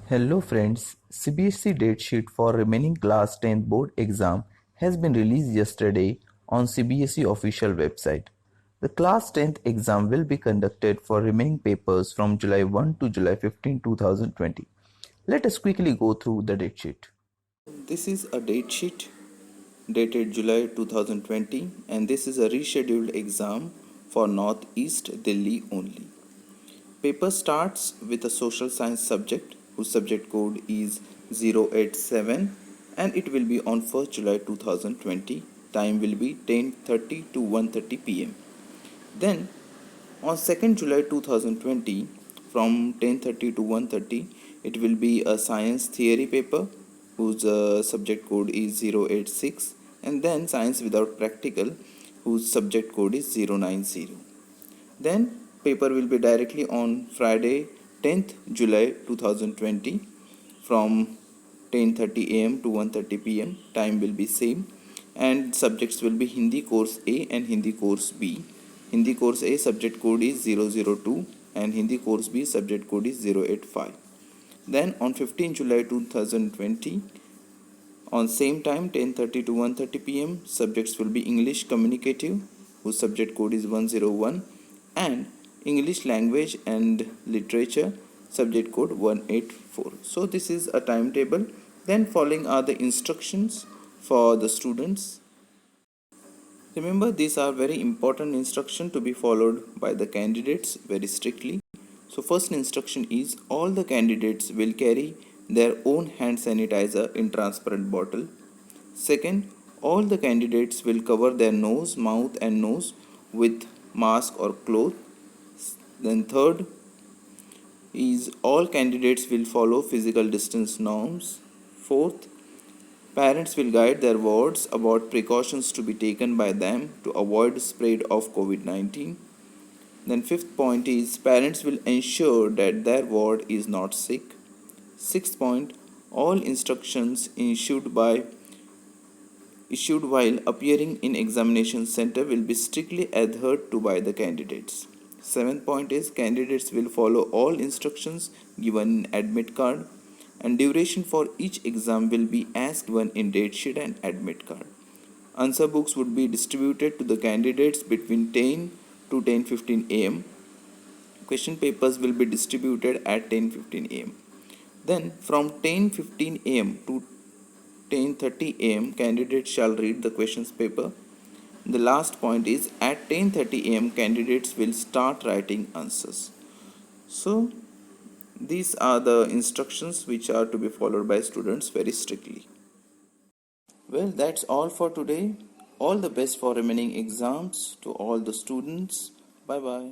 Hello friends, CBSE date sheet for remaining class 10th board exam has been released yesterday on CBSE official website. The class 10th exam will be conducted for remaining papers from July 1 to July 15, 2020. Let us quickly go through the date sheet. This is a date sheet dated July 2020 and this is a rescheduled exam for Northeast Delhi only. Paper starts with a social science subject whose subject code is 087 and it will be on 1st July 2020. Time will be 10:30 to 1:30 pm. Then on 2nd July 2020 from 10:30 to 1:30 it will be a science theory paper whose subject code is 086 and then science without practical whose subject code is 090. Then paper will be directly on Friday 10th July 2020 from 10:30 am to 1:30 pm. Time will be same and subjects will be Hindi course A and Hindi course B. Hindi course A subject code is 002 and Hindi course B subject code is 085. Then on 15 July 2020 on same time 10:30 to 1:30 pm subjects will be English communicative whose subject code is 101 and English language and literature subject code 184. So this is a timetable. Then following are the instructions for the students. Remember, these are very important instructions to be followed by the candidates very strictly. So first instruction is all the candidates will carry their own hand sanitizer in transparent bottle. Second, all the candidates will cover their nose, mouth and nose with mask or cloth. Then third is all candidates will follow physical distance norms. Fourth, parents will guide their wards about precautions to be taken by them to avoid spread of COVID-19. Then fifth point is parents will ensure that their ward is not sick. Sixth point, all instructions issued while appearing in examination center will be strictly adhered to by the candidates. Seventh point is candidates will follow all instructions given in admit card and duration for each exam will be as given in date sheet and admit card. Answer books would be distributed to the candidates between 10 to 10:15 am. Question papers will be distributed at 10:15 am. Then from 10:15 am to 10:30 am candidates shall read the questions paper. The last point is at 10:30 am candidates will start writing answers. So these are the instructions which are to be followed by students very strictly. Well, that's all for today. All the best for remaining exams to all the students. Bye bye.